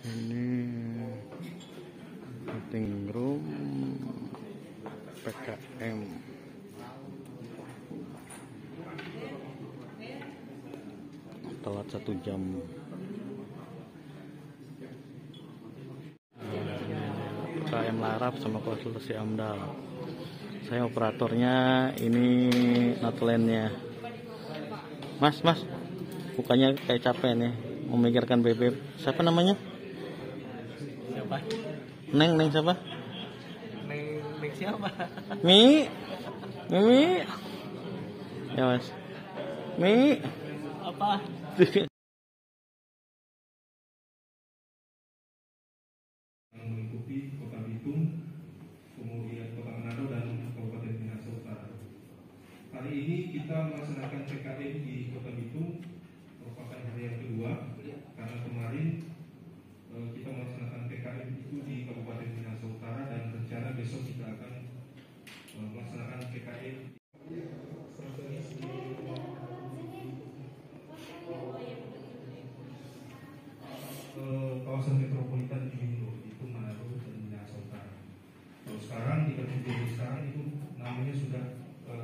Ini meeting room PKM. Telat 1 jam. PKM Larap sama konsultasi AMDAL. Saya operatornya, ini notlandnya. Mas, bukannya kayak capek nih memikirkan BB. Siapa namanya? Siapa? Neng siapa? Neng siapa? Mi. Ya mas. Mi. Apa? Mengikuti Kota Bitung, kemudian Kota Manado dan Kabupaten Minahasa Utara. Hari ini kita melaksanakan PKM di Kota Bitung, merupakan hari yang kedua karena kemarin kita melaksanakan PKM itu di Kabupaten Minahasa Utara dan rencana besok kita akan melaksanakan PKM kawasan metropolitan di Bitung, itu Manado dan Minahasa Utara. Kalau sekarang di kategori sekarang itu namanya sudah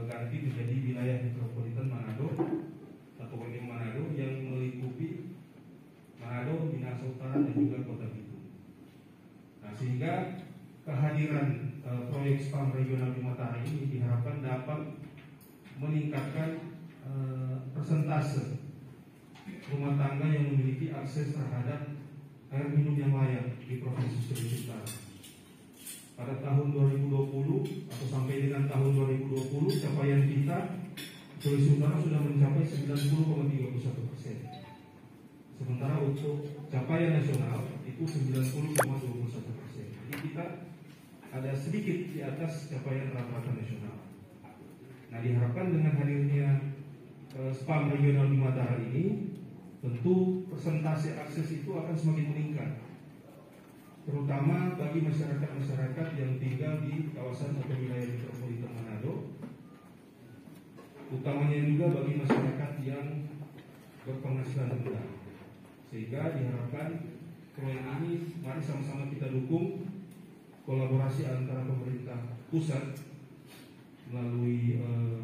ganti menjadi wilayah metropolitan Manado atau WM Manado yang meliputi Manado, Minahasa Utara dan juga Kota Bitung. Nah, sehingga kehadiran proyek SPAM regional di Matahari ini diharapkan dapat meningkatkan persentase rumah tangga yang memiliki akses terhadap air minum yang layak di Provinsi Sulawesi Utara. Pada tahun 2020 atau sampai dengan tahun 2020 capaian kita Sulawesi Utara sudah mencapai 90,31%. Sementara untuk capaian nasional itu 90,21%. Jadi kita ada sedikit di atas capaian rata-rata nasional. Nah, diharapkan dengan hadirnya SPAM regional di Matahari ini, tentu persentase akses itu akan semakin meningkat, terutama bagi masyarakat-masyarakat yang tinggal di kawasan atau wilayah metropolitan Manado, utamanya juga bagi masyarakat yang berpenghasilan rendah. Sehingga diharapkan proyek ini mari sama-sama kita dukung kolaborasi antara pemerintah pusat melalui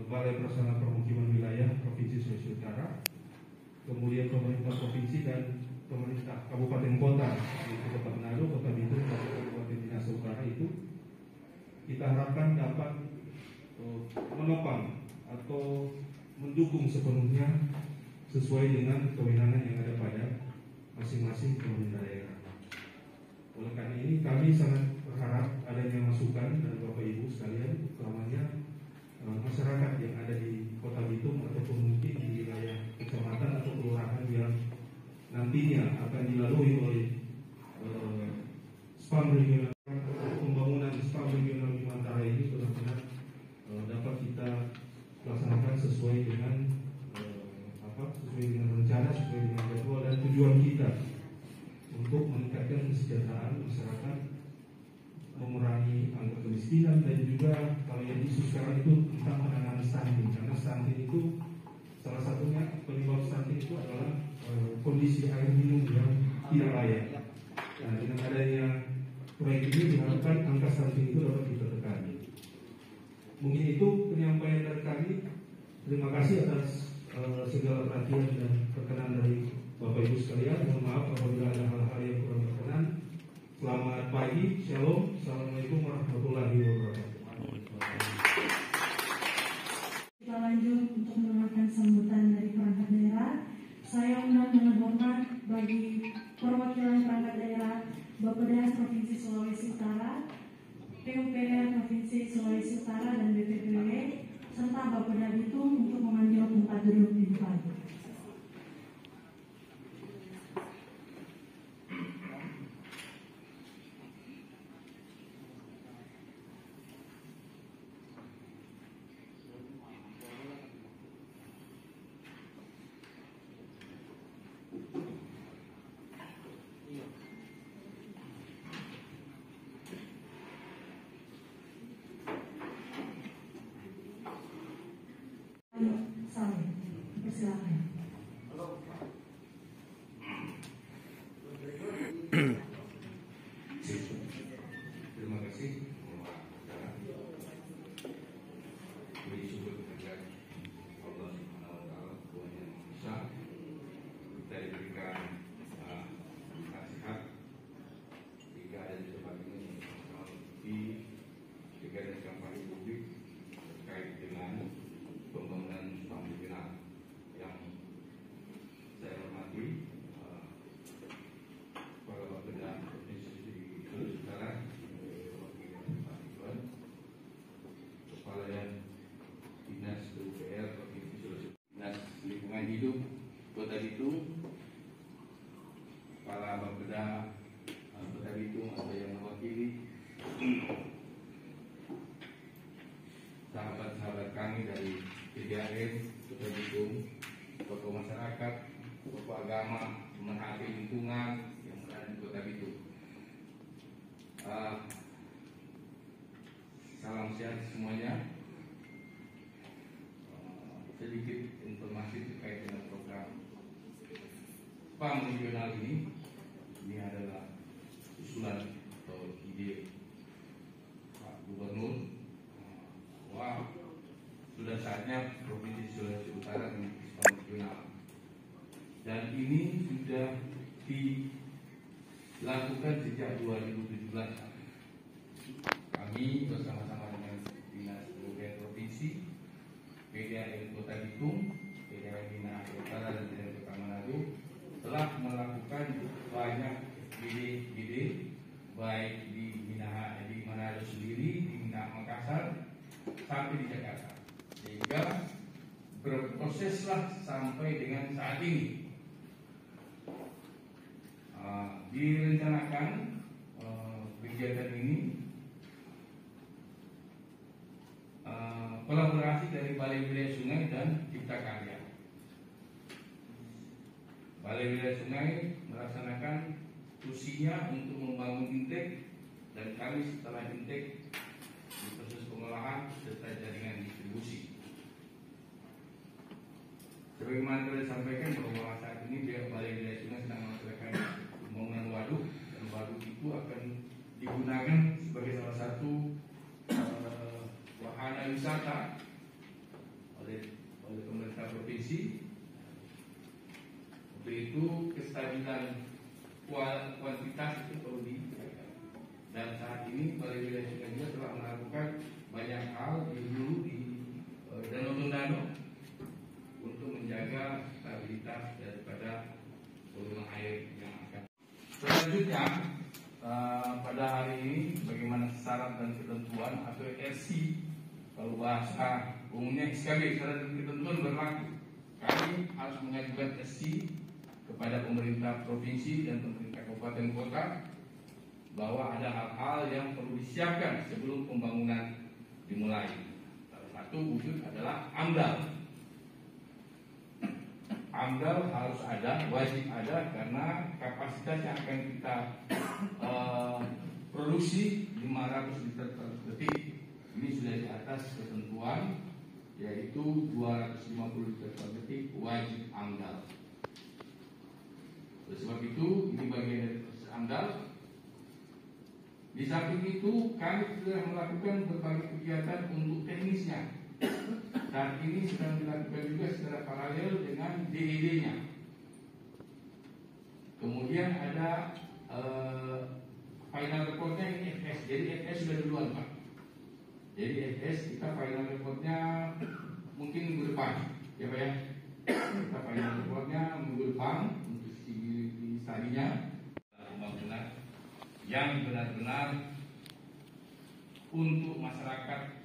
Balai Prasarana Permukiman Wilayah Provinsi Sulawesi Utara, kemudian pemerintah provinsi dan pemerintah kabupaten kota, yaitu Kota Manado, Kota Bitung, dan Kabupaten Minahasa Utara itu kita harapkan dapat menopang atau mendukung sepenuhnya sesuai dengan kewenangan yang ada pada masing-masing pemerintah daerah. Oleh karena ini kami sangat berharap adanya masukan dari Bapak Ibu sekalian, utamanya masyarakat yang ada di Kota Bitung ataupun mungkin di wilayah kecamatan atau kelurahan yang nantinya akan dilalui oleh SPAM regional. Pembangunan SPAM regional di Matahari ini benar-benar dapat kita laksanakan sesuai dengan rencana, sesuai dengan jadwal dan tujuan kita untuk meningkatkan kesejahteraan masyarakat, mengurangi angka kemiskinan, dan juga kalau yang isu sekarang itu tentang penanganan stunting. Karena stunting itu salah satunya penyebab stunting itu adalah kondisi air minum yang tidak layak. Nah, dengan adanya proyek ini diharapkan angka stunting itu dapat kita tekan. Mungkin itu penyampaian dari kami. Terima kasih atas segala perhatian dan perkenan dari Bapak Ibu sekalian. Mohon maaf apabila ada hal-hal yang kurang berkenan. Selamat pagi, shalom, assalamualaikum warahmatullahi wabarakatuh. Kita lanjut untuk mendengarkan sambutan dari perangkat daerah. Saya undang dengan hormat bagi perwakilan perangkat daerah Bappedas Provinsi Sulawesi Utara, PUPR Provinsi Sulawesi Utara dan BPPW, serta Bapeda Bitung untuk mengambil tempat duduk di depan. Ayo, saling, persilakan. Terima kasih. Bersyukur kepada Allah Subhanahu wa taala Tuhan yang Maha Esa. Kita diberikan nasihat jika ada di tempat ini di kegiatan kampanye publik terkait dengan pembangunan pembangunan yang saya hormati para Bapeda Provinsi Sulawesi Utara, Kepala Dinas PUPR Provinsi Sulawesi Utara, Dinas Lingkungan Hidup Kota Bitung, para Bapeda Kota Bitung atau yang mewakili sahabat-sahabat kami dari PDAM Kota Bitung, tokoh masyarakat, tokoh agama, pemerhati lingkungan yang berada di Kota Bitung. Salam sehat semuanya. Sedikit informasi terkait dengan program PAM regional ini. Ini adalah usulan atau ide Pak Gubernur. Wah, sudah saatnya Provinsi Sulawesi Utara memiliki PAM regional. Dan ini sudah dilakukan sejak 2017. Kami bersama-sama dengan Dinas Lingkungan Provinsi, PDAM Kota Bitung, PDAM Bina Utara dan PDAM Kota Manado telah melakukan banyak ide-ide baik di Manado sendiri, di Makassar sampai di Jakarta, sehingga berproseslah sampai dengan saat ini. Direncanakan kegiatan ini kolaborasi dari Balai Wilayah Sungai dan Cipta Karya. Balai Wilayah Sungai melaksanakan fungsinya untuk membangun intek, dan kami setelah intek di proses pengolahan serta jaringan distribusi. Sebagaimana telah disampaikan bahwa saat ini pihak Balai Wilayah Sungai sedang melaksanakan pembangunan waduk, dan waduk itu akan digunakan sebagai salah satu wahana wisata oleh pemerintah provinsi. Untuk itu kestabilan kuantitas itu perlu dijaga. Dan saat ini Balai Wilayah Sungai juga telah melakukan banyak hal di hulu di Danau Tondano untuk menjaga stabilitas daripada volume air yang akan. Selanjutnya pada hari ini bagaimana syarat dan ketentuan atau RC, kalau bahasa umumnya SKB, syarat dan ketentuan berlaku. Kami harus mengajukan RC kepada pemerintah provinsi dan pemerintah kabupaten kota bahwa ada hal-hal yang perlu disiapkan sebelum pembangunan dimulai. Salah satu wujud adalah AMDAL. AMDAL harus ada, wajib ada, karena kapasitas yang akan kita produksi 500 liter per detik. Ini sudah di atas ketentuan, yaitu 250 liter per detik, wajib AMDAL. Oleh sebab itu, ini bagian dari proses AMDAL. Di samping itu, kami sudah melakukan berbagai kegiatan untuk teknisnya. Saat ini sedang dilakukan juga secara paralel dengan DED-nya. Kemudian ada final reportnya ini FS. Jadi FS sudah duluan, Pak. Jadi FS kita final reportnya mungkin minggu depan, ya Pak ya. Kita final reportnya minggu depan untuk di studinya pembangunan yang benar-benar untuk masyarakat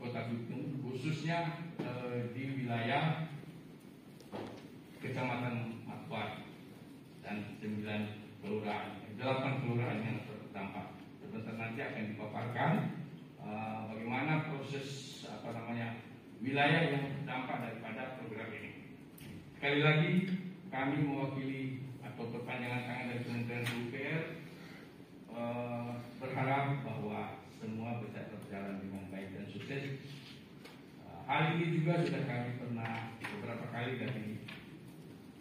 Kota Bitung, khususnya di wilayah Kecamatan Matuar dan 9 kelurahan, 8 kelurahan yang terdampak. Sebentar nanti akan dipaparkan bagaimana proses wilayah yang terdampak daripada program ini. Sekali lagi kami mewakili atau perpanjangan tangan dari Kementerian PUPR berharap bahwa semua bisa berjalan dengan baik dan sukses. Hal ini juga sudah kami pernah beberapa kali dari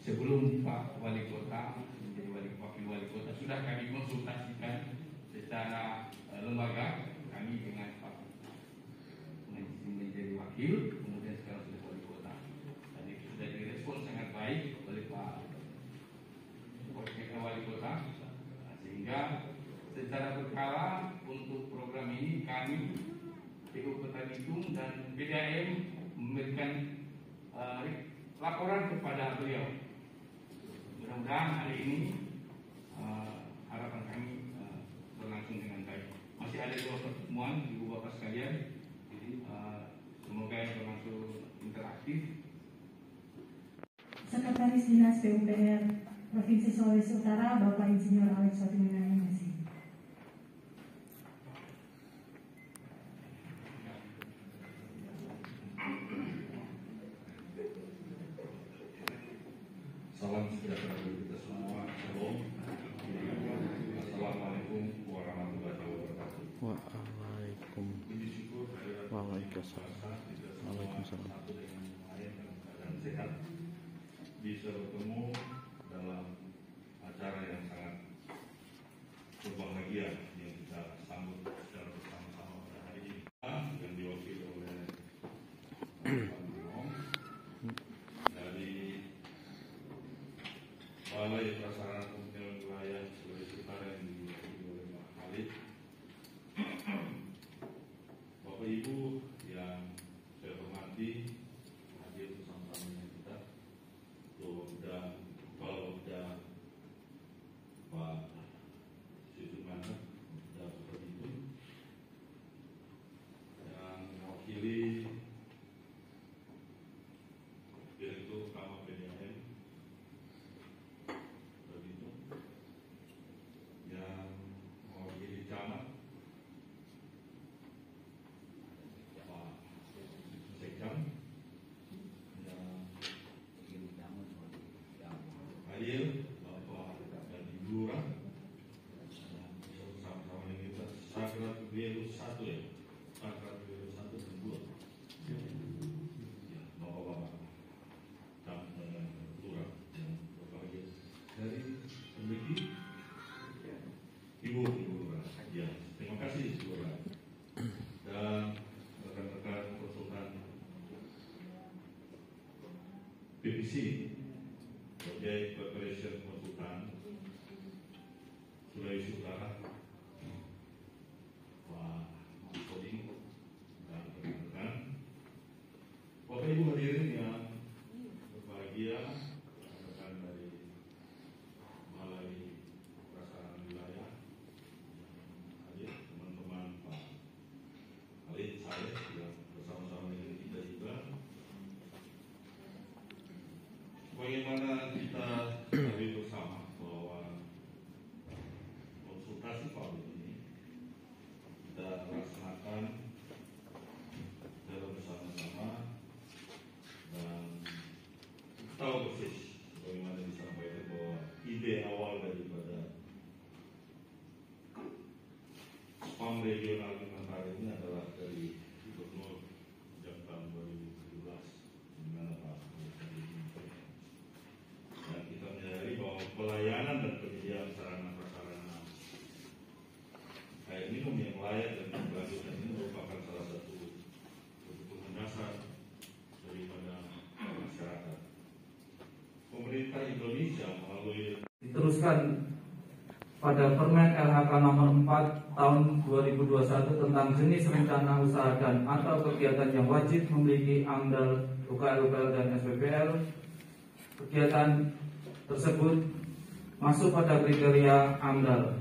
sebelum Pak Wali Kota menjadi wakil wali sudah kami konsultasikan secara lembaga kami dengan Pak menjadi wakil, kemudian sekarang sudah wali kota. Dan itu sudah direspon sangat baik oleh Pak wali kota, sehingga secara berkala untuk program ini kami PU Kota Bitung dan PDAM memberikan laporan kepada beliau. Mudah-mudahan hari ini harapan kami berlangsung dengan baik. Masih ada 2 pertemuan ibu bapak sekalian, jadi semoga yang berlangsung interaktif. Sekretaris Dinas PUPR Provinsi Sulawesi Utara, Bapak Insinyur Alex Watimena MSI. Salam sejahtera bagi kita semua. Shalom. Assalamualaikum warahmatullahi wabarakatuh. Waalaikumsalam. Waalaikumsalam. Satu dengan yang lain dalam keadaan sehat, bisa bertemu dalam acara yang sangat berbahagia yang kita sambut secara bersama-sama pada hari ini, yang diwakili oleh Pak Gubernur dari Balai Prasarana Pemilihan Wilayah Sulawesi Utara yang diwakili oleh Pak Khalid, Bapak Ibu yang saya hormati, hadir bersama-sama dengan kita, Kepala Bapeda Pak Sisumana, dan Bapak Ibu yang mewakili Direktur Utama PDAM, begitu, yang mewakili camat, Pak Sekam, yang hadir Bapak dan Ibu Lurah, bersama-sama dengan kita Sakrat Biru 1 ya, Sakrat Biru 1 dan 2, ya, Bapak-bapak dan Lurah yang berbahagia dari memiliki Ibu Lurah. Ya, terima kasih Ibu Lurah dan rekan-rekan konsultan PPC, Project Preparation Konsultan Sulawesi Utara, Pak Koding dan rekan-rekan, Bapak Ibu hadirin yang berbahagia, rekan-rekan dari Balai Prasarana Wilayah yang hadir, teman-teman Pak Khalid, saya yang bersama-sama dengan kita juga. Bagaimana kita ketahui bersama bahwa konsultasi publik ini kita laksanakan secara bersama-sama, dan tahu persis bagaimana disampaikan bahwa ide awal daripada spam regional Kalimantan ini adalah dari Gubernur sejak tahun 2017, di mana Pak dan kita menyadari bahwa pelayanan dan penyediaan sarana prasarana air minum yang layak dan berkelanjutan ini merupakan salah satu kebutuhan dasar daripada masyarakat. Pemerintah Indonesia melalui diteruskan pada Permen LHK nomor 4 tahun 2021 tentang jenis rencana usaha dan atau kegiatan yang wajib memiliki AMDAL, UKL, dan SPPL. Kegiatan tersebut masuk pada kriteria AMDAL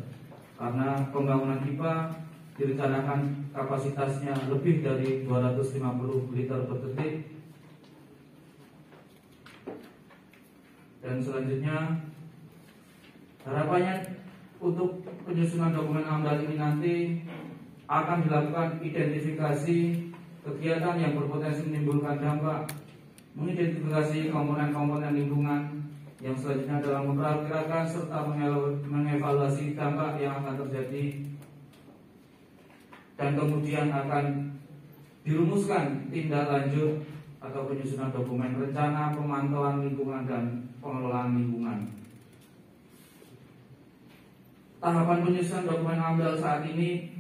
karena pembangunan IPA direncanakan kapasitasnya lebih dari 250 liter per detik. Dan selanjutnya harapannya untuk penyusunan dokumen AMDAL ini nanti akan dilakukan identifikasi kegiatan yang berpotensi menimbulkan dampak, mengidentifikasi komponen-komponen lingkungan yang selanjutnya adalah memperkirakan serta mengevaluasi dampak yang akan terjadi, dan kemudian akan dirumuskan tindak lanjut atau penyusunan dokumen rencana pemantauan lingkungan dan pengelolaan lingkungan. tahapan penyusunan dokumen AMDAL saat ini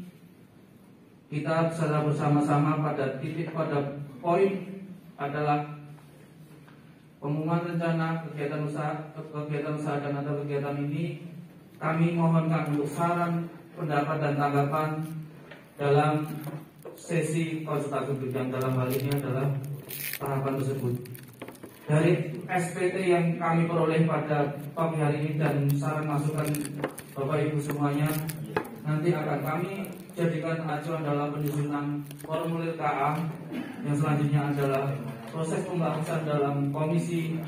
kita secara bersama-sama pada poin adalah pengumuman rencana kegiatan usaha dan atau kegiatan ini. Kami mohonkan untuk saran, pendapat dan tanggapan dalam sesi konsultasi yang dalam hal ini adalah tahapan tersebut. Dari SPT yang kami peroleh pada pagi hari ini dan saran masukan Bapak Ibu semuanya, nanti akan kami jadikan acuan dalam penyusunan formulir KA yang selanjutnya adalah proses pembahasan dalam komisi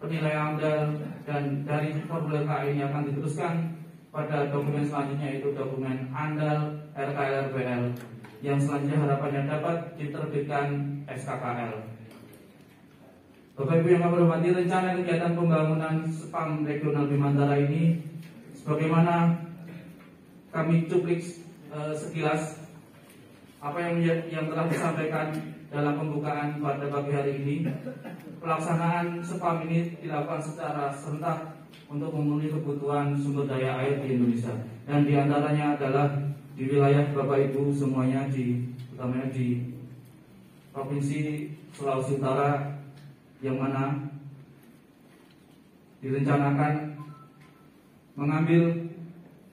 penilaian AMDAL, dan dari formulir KA ini akan diteruskan pada dokumen selanjutnya, yaitu dokumen AMDAL RKLRBL yang selanjutnya harapannya dapat diterbitkan SKKL. Bapak Ibu yang kami hormati, rencana kegiatan pembangunan SPAM regional Bimantara ini sebagaimana kami cuplik sekilas apa yang telah disampaikan dalam pembukaan pada pagi hari ini. Pelaksanaan SPAM ini dilakukan secara serentak untuk memenuhi kebutuhan sumber daya air di Indonesia, dan diantaranya adalah di wilayah Bapak Ibu semuanya, utamanya di Provinsi Sulawesi Utara, yang mana direncanakan mengambil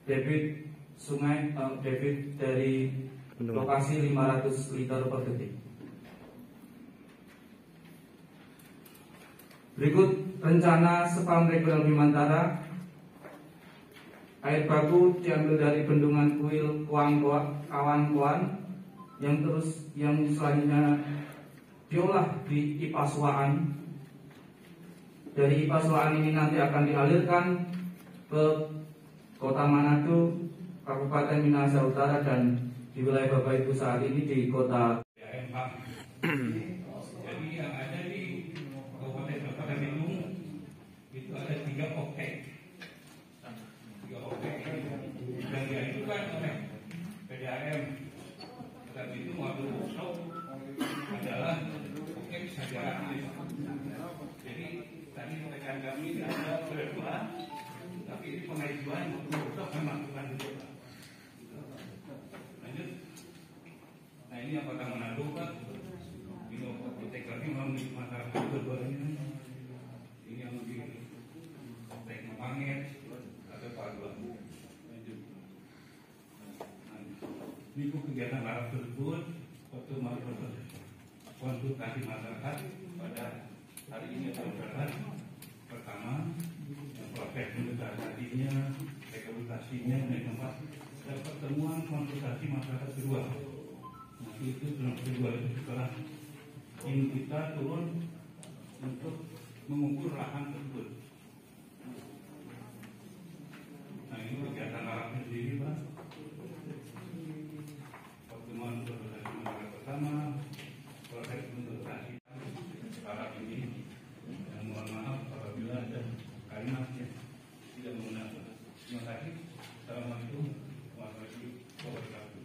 debit sungai debit dari lokasi 500 liter per detik. Berikut rencana SPAM regional Bimantara. Air baku diambil dari bendungan Kuil Kawan yang selanjutnya diolah di Ipaswaan. Dari Ipaswaan ini nanti akan dialirkan ke Kota Manado, Kabupaten Minahasa Utara, dan di wilayah Bapak Ibu saat ini di Kota Jadi yang ada di Kabupaten Bandung itu ada 3 OPEC. 3 OPEC yang diajukan oleh PDAM. Tetapi itu waktu adalah OPEC secara aktif. Jadi tadi rekan kami ada berdua, tapi ini pengajuan untuk melakukan itu. Lanjut. Nah ini apakah Manado Pak? Ini OPEC ini memang di masyarakat berdua-duanya. Ini yang di OPEC Mapanget atau Paduan. Lanjut. Ini kegiatan Arab tersebut waktu melakukan konsultasi masyarakat pada hari ini adalah pertama proses inventarisasinya, rehabilitasinya, dan tempat dan pertemuan konsultasi masyarakat kedua. Nanti itu kedua itu setelah tim kita turun untuk mengukur lahan tersebut. Nah ini kegiatan Arabnya sendiri Pak. Pertemuan konsultasi masyarakat pertama, proses inventarisasi Arab ini. Mohon maaf apabila ada kalimat yang tidak menggunakan. Terima kasih. Assalamualaikum warahmatullahi wabarakatuh.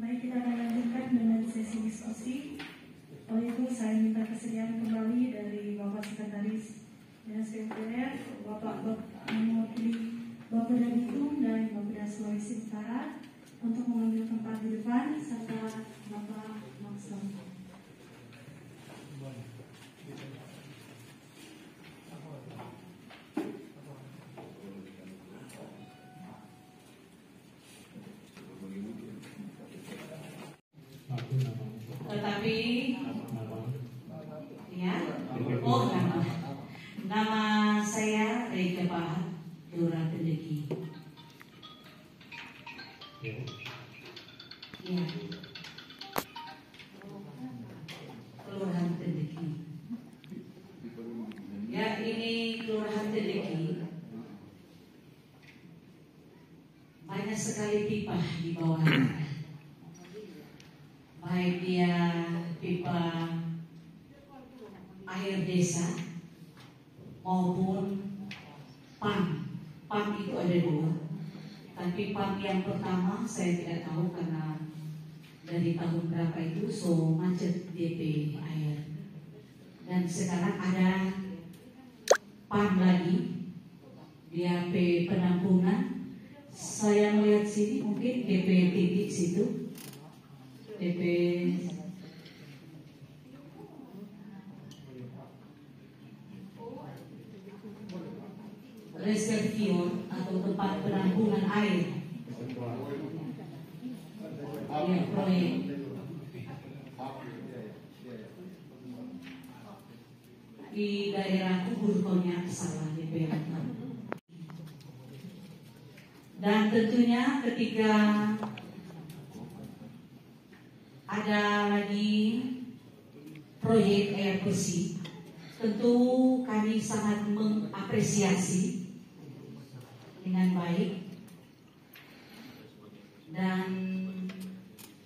Baik, kita akan lanjutkan dengan sesi diskusi. Oleh itu saya minta kesediaan kembali dari Bapak Sekretaris Dinas PUPR, Bapak mewakili Bapeda Bitung dan Bapeda Sulawesi Utara untuk mengambil tempat di depan, serta Bapak Maksum. Tetapi ya, nama saya Rika Pahat, Lurah Tendeki. Ya. Kelurahan Tendeki. Ya, ini Kelurahan Tendeki. Banyak sekali pipa di bawahnya. Baik dia pipa air desa maupun PAM. PAM itu ada 2. Tapi PAM yang pertama saya tidak tahu karena dari tahun berapa itu so macet DP air. Dan sekarang ada PAM lagi, DP penampungan. Saya melihat sini mungkin DP titik situ, DP reservoir atau tempat penampungan air. Ya, proyek. Di daerah Kubur Konyak salah DP. Dan tentunya ketika ada lagi proyek air bersih, tentu kami sangat mengapresiasi dengan baik, dan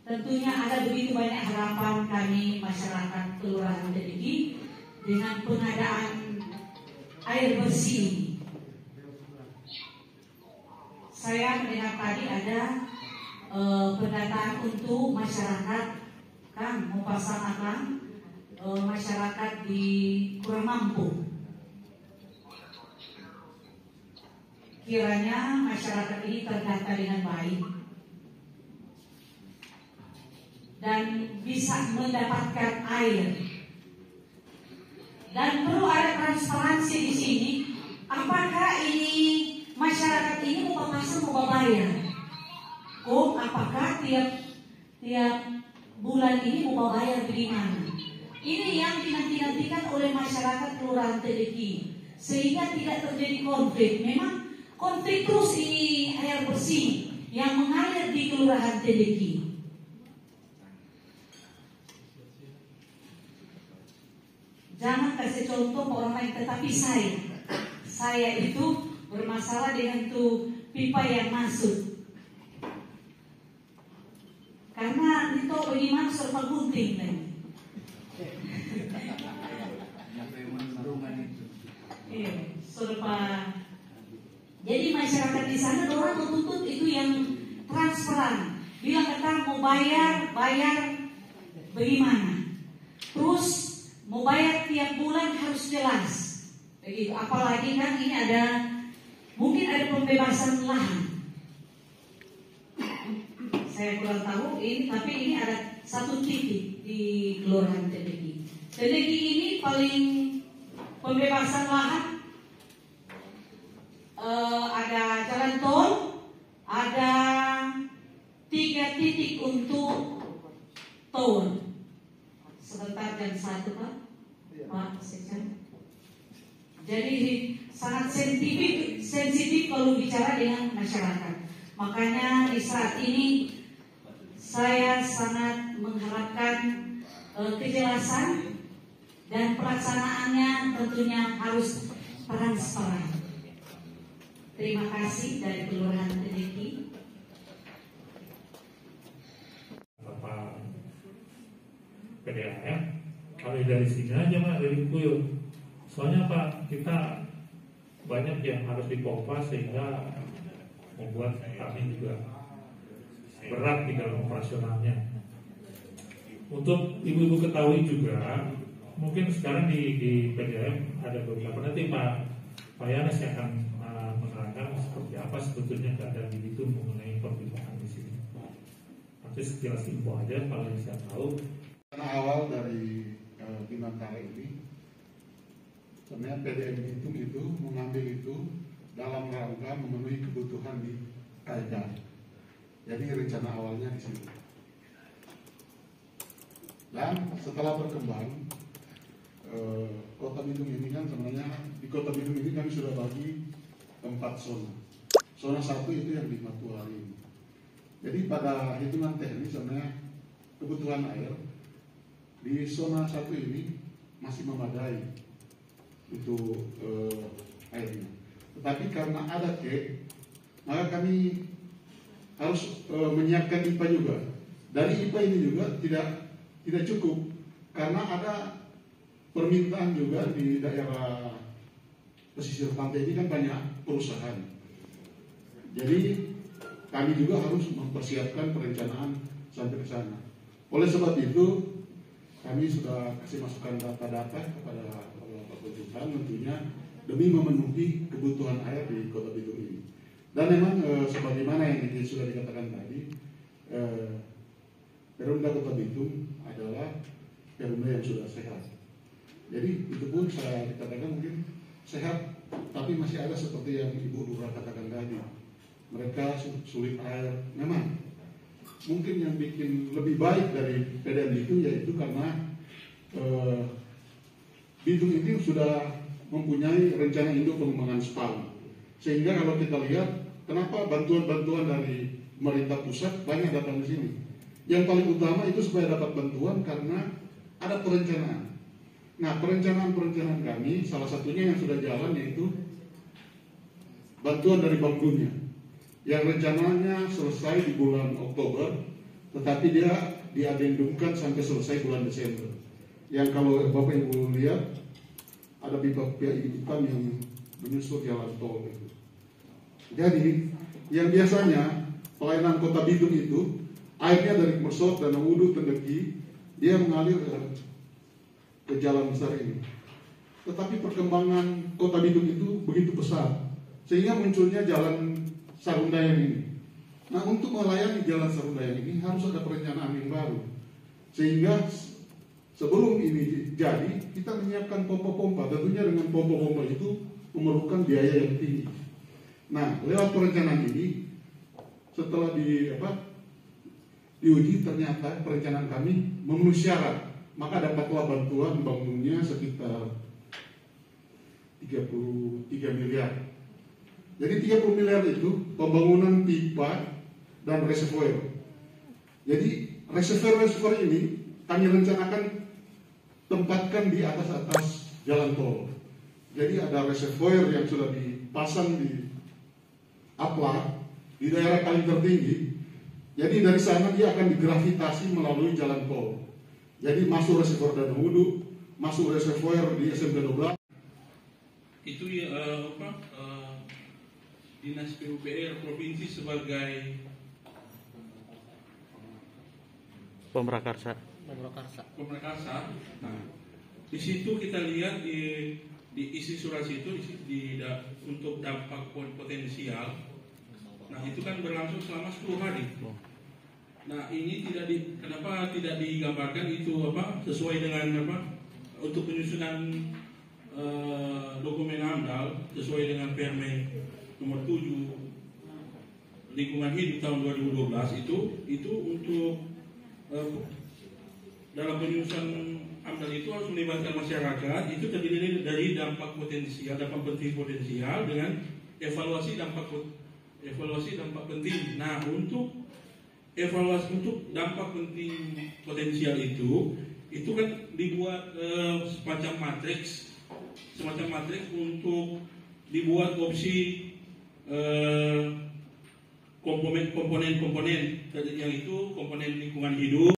tentunya ada begitu banyak harapan kami masyarakat Kelurahan Teleki dengan pengadaan air bersih. Saya mendengar tadi ada pendataan untuk masyarakat kan mempasangkan masyarakat di kurang mampu. Kiranya masyarakat ini terdata dengan baik dan bisa mendapatkan air. Dan perlu ada transparansi di sini. Apakah ini masyarakat ini mau pasang mau bayar? Apakah tiap bulan ini mau bayar bagaimana? Ini yang dinantikan oleh masyarakat Kelurahan Teleki, sehingga tidak terjadi konflik. Memang konflik terus ini air bersih yang mengalir di Kelurahan Teleki. Jangan kasih contoh ke orang lain, tetapi saya itu bermasalah dengan tuh pipa yang masuk. Karena itu bagaimana serba gunting lagi. Iya, serba. Jadi masyarakat di sana orang menuntut itu yang transparan. Bilang kata mau bayar bagaimana. Terus mau bayar tiap bulan harus jelas. Begitu. Apalagi kan ini mungkin ada pembebasan lahan. Saya kurang tahu ini, tapi ini ada satu titik di Kelurahan Teleki. Teleki ini paling pembebasan lahan. Ada jalan tol, ada 3 titik untuk tol. Sebentar jam 1 Pak Sekjen. Jadi sangat sensitif kalau bicara dengan masyarakat. Makanya di saat ini saya sangat mengharapkan kejelasan dan pelaksanaannya tentunya harus transparan. Terima kasih dari Kelurahan Teleki. Bapak PDAM, kalau dari sini aja Pak, dari Kuil. Soalnya Pak, kita banyak yang harus dipompa sehingga membuat kami juga berat di dalam operasionalnya. Untuk ibu-ibu ketahui juga, mungkin sekarang di PDAM ada beberapa, nanti Pak Yanes yang akan menerangkan seperti apa sebetulnya keadaan di Bitung mengenai perpimpahan di sini. Nanti sekilas info aja kalau bisa tahu. Karena awal dari Bintangkara ini, sebenarnya PDAM Bitung itu mengambil itu dalam rangka memenuhi kebutuhan di Kaidar. Jadi rencana awalnya di situ. Dan setelah berkembang, Kota Bitung ini kan sebenarnya di Kota Bitung ini kami sudah bagi 4 zona. Zona 1 itu yang di Matuari. Jadi pada hitungan teknis sebenarnya kebutuhan air di zona 1 ini masih memadai untuk airnya. Tetapi karena ada KEK, maka kami harus menyiapkan IPA juga. Dari IPA ini juga tidak cukup karena ada permintaan juga di daerah pesisir pantai ini kan banyak perusahaan. Jadi kami juga harus mempersiapkan perencanaan sampai ke sana. Oleh sebab itu kami sudah kasih masukan data-data kepada Bapak Konsultan tentunya demi memenuhi kebutuhan air di Kota Bitung ini. Dan memang sebagaimana yang sudah dikatakan tadi, Perumda Kota Bitung adalah perumda yang sudah sehat. Jadi itu pun saya dikatakan mungkin sehat, tapi masih ada seperti yang Ibu Lurah katakan tadi. Mereka sulit air. Memang mungkin yang bikin lebih baik dari PDAM Bitung yaitu karena Bitung ini sudah mempunyai rencana induk pengembangan SPAM. Sehingga kalau kita lihat kenapa bantuan-bantuan dari pemerintah pusat banyak datang di sini. Yang paling utama itu supaya dapat bantuan karena ada perencanaan. Nah, perencanaan kami salah satunya yang sudah jalan yaitu bantuan dari Bank Dunia yang rencananya selesai di bulan Oktober, tetapi dia diadendumkan sampai selesai bulan Desember. Yang kalau Bapak Ibu lihat ada pipa-pipa hitam yang menyusur jalan tol itu. Jadi yang biasanya pelayanan Kota Bitung itu airnya dari Mersot dan Wudu Tendeki dia mengalir ke jalan besar ini. Tetapi perkembangan Kota Bitung itu begitu besar sehingga munculnya jalan Sarundayang ini. Nah, untuk melayani jalan Sarundayang ini harus ada perencanaan yang baru. Sehingga sebelum ini jadi kita menyiapkan pompa-pompa. Tentunya dengan pompa-pompa itu memerlukan biaya yang tinggi. Nah, lewat perencanaan ini setelah diuji ternyata perencanaan kami memenuhi syarat, maka dapatlah bantuan bangunnya sekitar 33 miliar. Jadi 30 miliar itu pembangunan pipa dan reservoir. Jadi reservoir ini kami rencanakan tempatkan di atas jalan tol. Jadi ada reservoir yang sudah dipasang di Apla di daerah paling tertinggi. Jadi dari sana dia akan digravitasi melalui jalan tol. Jadi masuk reservoir Danau Wudu, masuk reservoir di SMP 12. Itu Dinas PUPR provinsi sebagai Pemrakarsa. Nah, di situ kita lihat di isi surat itu untuk dampak potensial. Nah, itu kan berlangsung selama 10 hari. Nah, ini kenapa tidak digambarkan itu sesuai dengan untuk penyusunan dokumen AMDAL sesuai dengan Permen nomor 7 lingkungan hidup tahun 2012 itu untuk dalam penyusunan AMDAL itu harus melibatkan masyarakat. Itu terdiri dari dampak penting potensial dengan evaluasi dampak penting. Nah, untuk evaluasi untuk dampak penting potensial itu kan dibuat semacam matriks untuk dibuat opsi komponen yang itu komponen lingkungan hidup.